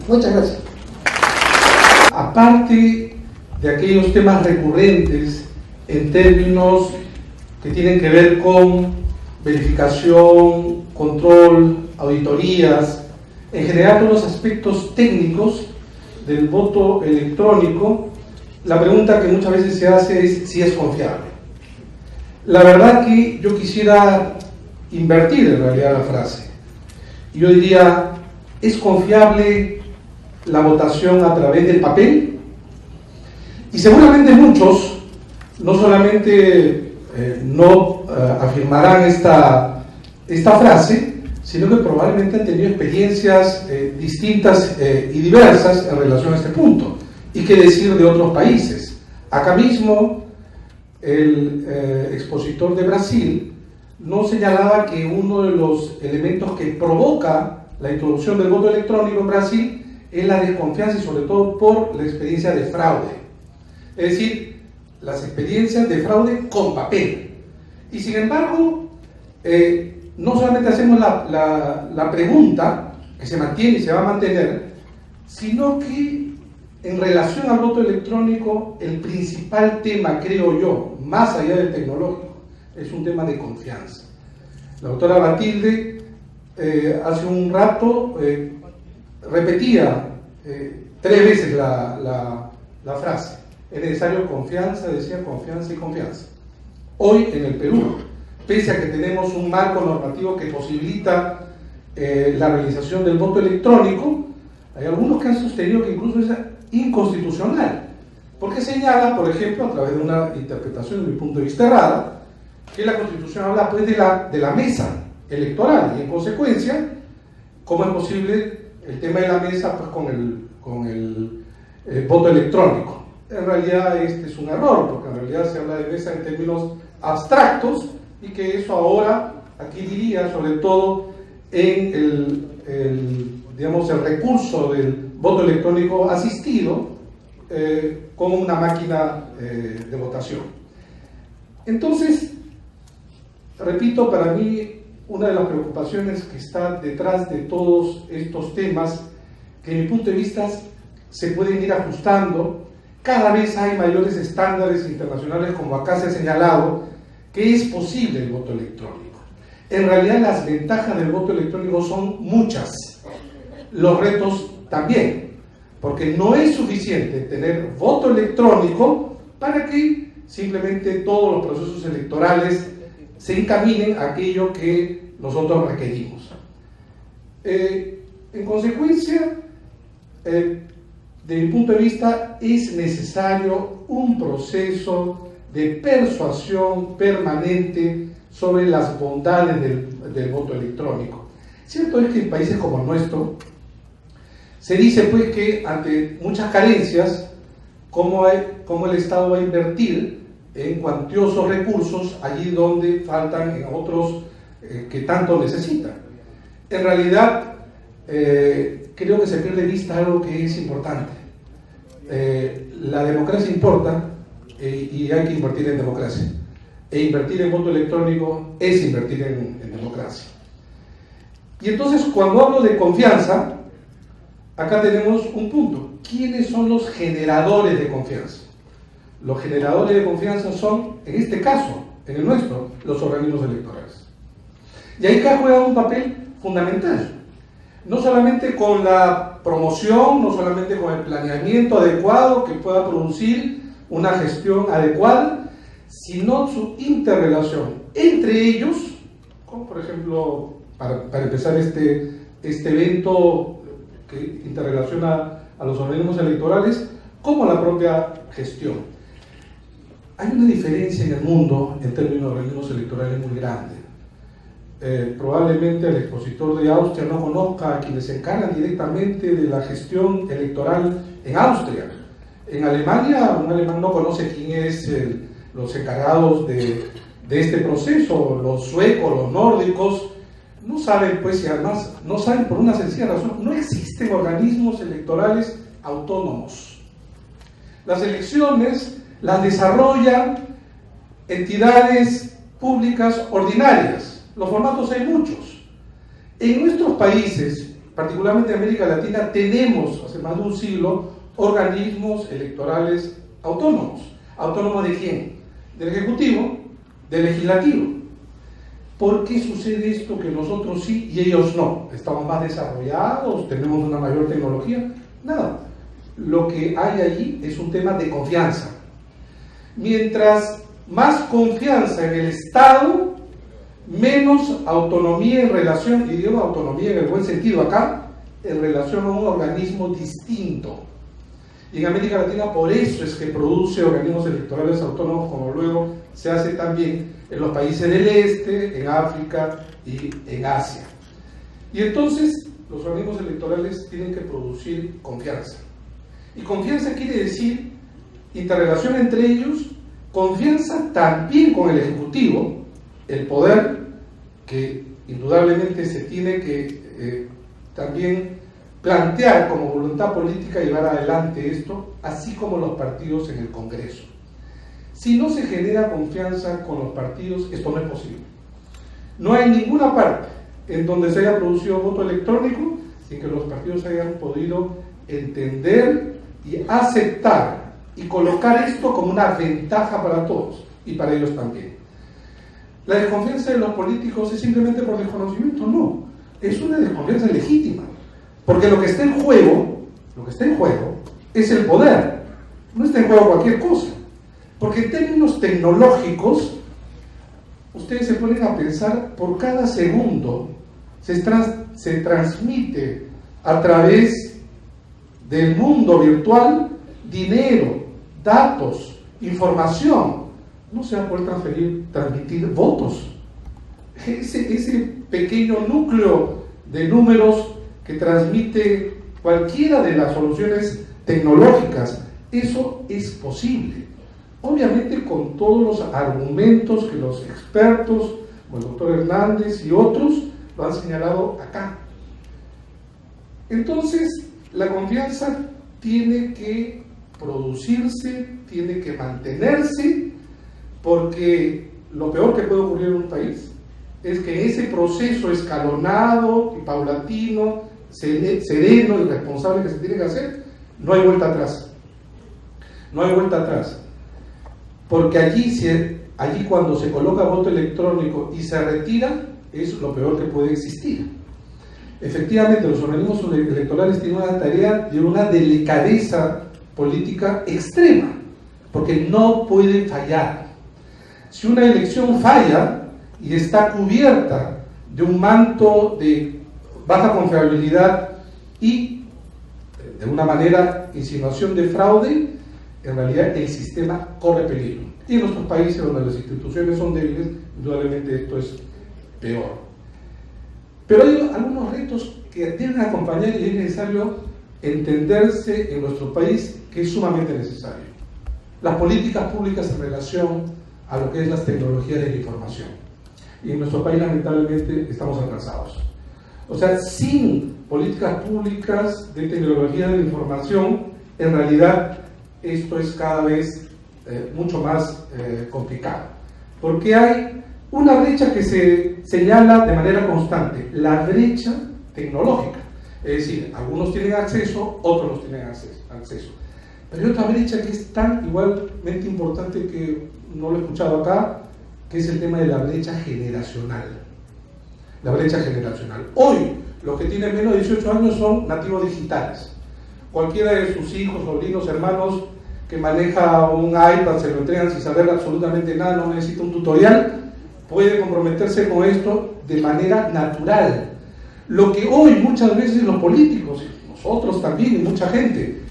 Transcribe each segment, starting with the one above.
Muchas gracias. Aparte de aquellos temas recurrentes en términos que tienen que ver con verificación, control, auditorías, en general todos los aspectos técnicos del voto electrónico, la pregunta que muchas veces se hace es si es confiable. La verdad que yo quisiera invertir en realidad la frase. Yo diría, ¿es confiable la votación a través del papel? Y seguramente muchos no solamente no afirmarán esta frase, sino que probablemente han tenido experiencias distintas y diversas en relación a este punto. ¿Y qué decir de otros países? Acá mismo el expositor de Brasil nos señalaba que uno de los elementos que provoca la introducción del voto electrónico en Brasil es la desconfianza y sobre todo por la experiencia de fraude. Es decir, las experiencias de fraude con papel. Y sin embargo, no solamente hacemos la pregunta, que se mantiene y se va a mantener, sino que en relación al voto electrónico, el principal tema, creo yo, más allá del tecnológico, es un tema de confianza. La doctora Batilde hace un rato repetía 3 veces la frase. Es necesario confianza, decía, confianza y confianza. Hoy en el Perú, pese a que tenemos un marco normativo que posibilita la realización del voto electrónico, hay algunos que han sostenido que incluso es inconstitucional, porque señala, por ejemplo, a través de una interpretación de mi punto de vista errada, que la Constitución habla pues de la mesa electoral, y en consecuencia, ¿cómo es posible el tema de la mesa pues con el voto electrónico? En realidad este es un error, porque en realidad se habla de mesa en términos abstractos, y que eso ahora adquiriría sobre todo en el recurso del voto electrónico asistido como una máquina de votación. Entonces, repito, para mí una de las preocupaciones que está detrás de todos estos temas, que en mi punto de vista se pueden ir ajustando, cada vez hay mayores estándares internacionales, como acá se ha señalado, que es posible el voto electrónico. En realidad las ventajas del voto electrónico son muchas, los retos también, porque no es suficiente tener voto electrónico para que simplemente todos los procesos electorales se encaminen a aquello que nosotros requerimos. En consecuencia, de mi punto de vista, es necesario un proceso de persuasión permanente sobre las bondades del voto electrónico. Cierto es que en países como el nuestro se dice pues que ante muchas carencias, ¿cómo el Estado va a invertir en cuantiosos recursos allí donde faltan en otros que tanto necesitan? En realidad, creo que se pierde de vista algo que es importante. La democracia importa y hay que invertir en democracia. E invertir en voto electrónico es invertir en democracia. Y entonces, cuando hablo de confianza, acá tenemos un punto. ¿Quiénes son los generadores de confianza? Los generadores de confianza son, en este caso, en el nuestro, los organismos electorales. Y ahí acá juega un papel fundamental. No solamente con la promoción, no solamente con el planeamiento adecuado que pueda producir una gestión adecuada, sino su interrelación entre ellos, como por ejemplo, para empezar este evento que interrelaciona a los organismos electorales, como la propia gestión. Hay una diferencia en el mundo en términos de organismos electorales muy grande. Probablemente el expositor de Austria no conozca a quienes se encargan directamente de la gestión electoral en Austria. En Alemania, un alemán no conoce quién es los encargados de este proceso. Los suecos, los nórdicos, no saben, pues, y además no saben por una sencilla razón: no existen organismos electorales autónomos. Las elecciones las desarrollan entidades públicas ordinarias. Los formatos hay muchos. En nuestros países, particularmente en América Latina, tenemos hace más de un siglo organismos electorales autónomos. ¿Autónomos de quién? Del Ejecutivo, del Legislativo. ¿Por qué sucede esto que nosotros sí y ellos no? ¿Estamos más desarrollados? ¿Tenemos una mayor tecnología? Nada. Lo que hay allí es un tema de confianza. Mientras más confianza en el Estado, menos autonomía en relación, y digo autonomía en el buen sentido acá, en relación a un organismo distinto. Y en América Latina por eso es que produce organismos electorales autónomos, como luego se hace también en los países del este, en África y en Asia. Y entonces los organismos electorales tienen que producir confianza. Y confianza quiere decir interrelación entre ellos, confianza también con el Ejecutivo, el poder que indudablemente se tiene que también plantear como voluntad política llevar adelante esto, así como los partidos en el Congreso. Si no se genera confianza con los partidos, esto no es posible. No hay ninguna parte en donde se haya producido voto electrónico sin que los partidos hayan podido entender y aceptar y colocar esto como una ventaja para todos y para ellos también. La desconfianza de los políticos es simplemente por desconocimiento, no, es una desconfianza legítima, porque lo que está en juego es el poder, no está en juego cualquier cosa, porque en términos tecnológicos, ustedes se ponen a pensar, por cada segundo se transmite a través del mundo virtual dinero, datos, información. No se va a poder transmitir votos. Ese pequeño núcleo de números que transmite cualquiera de las soluciones tecnológicas, eso es posible. Obviamente con todos los argumentos que los expertos, como el doctor Hernández y otros, lo han señalado acá. Entonces, la confianza tiene que producirse, tiene que mantenerse, porque lo peor que puede ocurrir en un país es que ese proceso escalonado y paulatino, sereno y responsable que se tiene que hacer, no hay vuelta atrás. No hay vuelta atrás. Porque allí cuando se coloca voto electrónico y se retira, es lo peor que puede existir. Efectivamente, los organismos electorales tienen una tarea de una delicadeza política extrema, porque no pueden fallar. Si una elección falla y está cubierta de un manto de baja confiabilidad y, de una manera, insinuación de fraude, en realidad el sistema corre peligro. Y en nuestros países donde las instituciones son débiles, indudablemente esto es peor. Pero hay algunos retos que deben acompañar y es necesario entenderse en nuestro país que es sumamente necesario. Las políticas públicas en relación a lo que es las tecnologías de la información. Y en nuestro país lamentablemente estamos atrasados. O sea, sin políticas públicas de tecnología de la información, en realidad esto es cada vez mucho más complicado. Porque hay una brecha que se señala de manera constante, la brecha tecnológica. Es decir, algunos tienen acceso, otros no tienen acceso. Pero hay otra brecha que es tan igualmente importante que no lo he escuchado acá, que es el tema de la brecha generacional. La brecha generacional. Hoy, los que tienen menos de 18 años son nativos digitales. Cualquiera de sus hijos, sobrinos, hermanos que maneja un iPad, se lo entregan sin saber absolutamente nada, no necesita un tutorial, puede comprometerse con esto de manera natural. Lo que hoy muchas veces los políticos, nosotros también y mucha gente,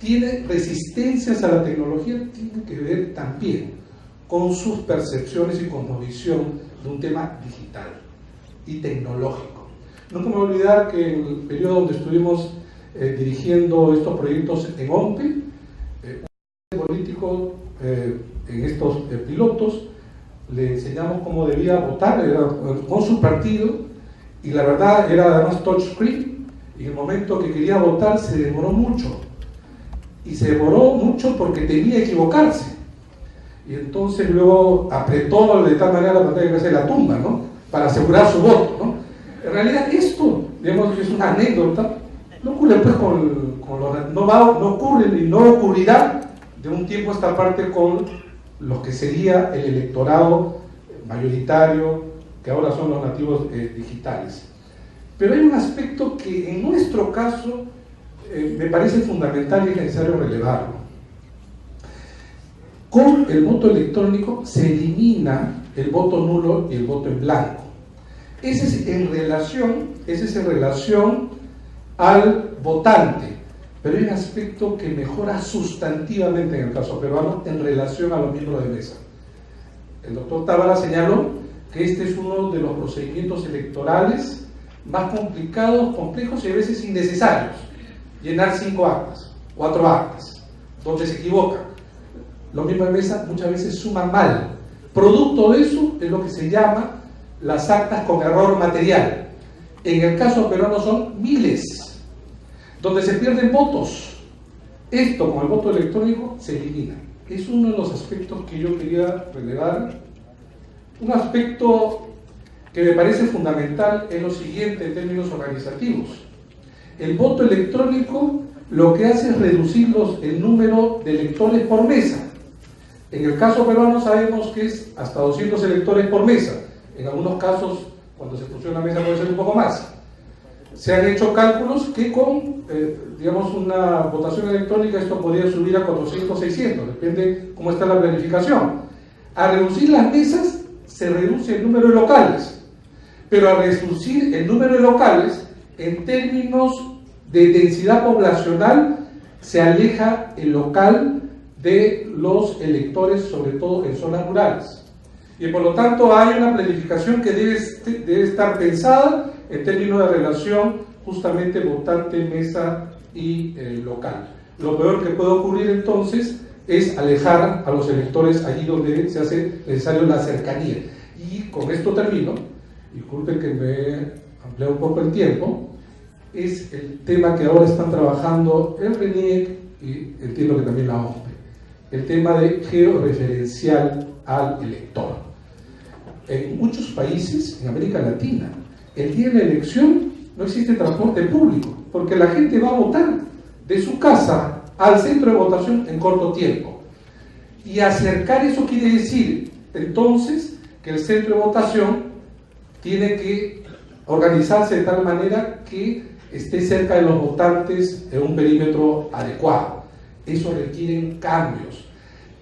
tiene resistencias a la tecnología, tiene que ver también con sus percepciones y con su visión de un tema digital y tecnológico. Nunca me voy a olvidar que en el periodo donde estuvimos dirigiendo estos proyectos en OMPE, un político en estos pilotos, le enseñamos cómo debía votar, era con su partido, y la verdad era además touchscreen, y en el momento que quería votar se demoró mucho, y se demoró mucho porque temía equivocarse, y entonces luego apretó de tal manera la pantalla que se la tumba, ¿no?, para asegurar su voto, ¿no? En realidad esto digamos que es una anécdota, no ocurre pues no ocurre y no ocurrirá de un tiempo a esta parte con lo que sería el electorado mayoritario, que ahora son los nativos digitales. Pero hay un aspecto que en nuestro caso me parece fundamental y es necesario relevarlo. Con el voto electrónico se elimina el voto nulo y el voto en blanco. Ese es en relación al votante, pero hay un aspecto que mejora sustantivamente en el caso peruano en relación a los miembros de mesa. El doctor Tábara señaló que este es uno de los procedimientos electorales más complicados, complejos y a veces innecesarios. Llenar 5 actas, 4 actas, donde se equivocan. Los miembros de mesa muchas veces suman mal. Producto de eso es lo que se llama las actas con error material. En el caso peruano son miles, donde se pierden votos. Esto con el voto electrónico se elimina. Es uno de los aspectos que yo quería relevar. Un aspecto que me parece fundamental es lo siguiente en términos organizativos. El voto electrónico lo que hace es reducir el número de electores por mesa. En el caso peruano sabemos que es hasta 200 electores por mesa. En algunos casos, cuando se funciona la mesa, puede ser un poco más. Se han hecho cálculos que con, digamos, una votación electrónica esto podría subir a 400, 600, depende cómo está la planificación. Al reducir las mesas, se reduce el número de locales, pero al reducir el número de locales, en términos de densidad poblacional, se aleja el local de los electores, sobre todo en zonas rurales. Y por lo tanto hay una planificación que debe estar pensada en términos de relación justamente votante, mesa y local. Lo peor que puede ocurrir entonces es alejar a los electores allí donde se hace necesario la cercanía. Y con esto termino, disculpen que me amplíe un poco el tiempo, es el tema que ahora están trabajando el RENIEC y entiendo que también la OMPE, el tema de georreferencial al elector. En muchos países, en América Latina, el día de la elección no existe transporte público, porque la gente va a votar de su casa al centro de votación en corto tiempo. Y acercar eso quiere decir, entonces, que el centro de votación tiene que organizarse de tal manera que esté cerca de los votantes en un perímetro adecuado. Eso requiere cambios.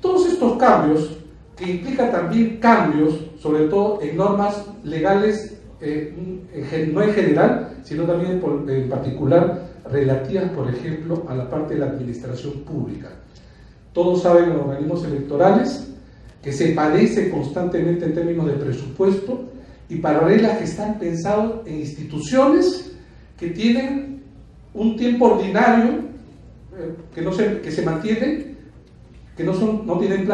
Todos estos cambios, que implican también cambios, sobre todo en normas legales, no en general, sino también en particular relativas, por ejemplo, a la parte de la administración pública. Todos saben en los organismos electorales que se padece constantemente en términos de presupuesto y para reglas que están pensadas en instituciones que tienen un tiempo ordinario que se mantiene, que no tienen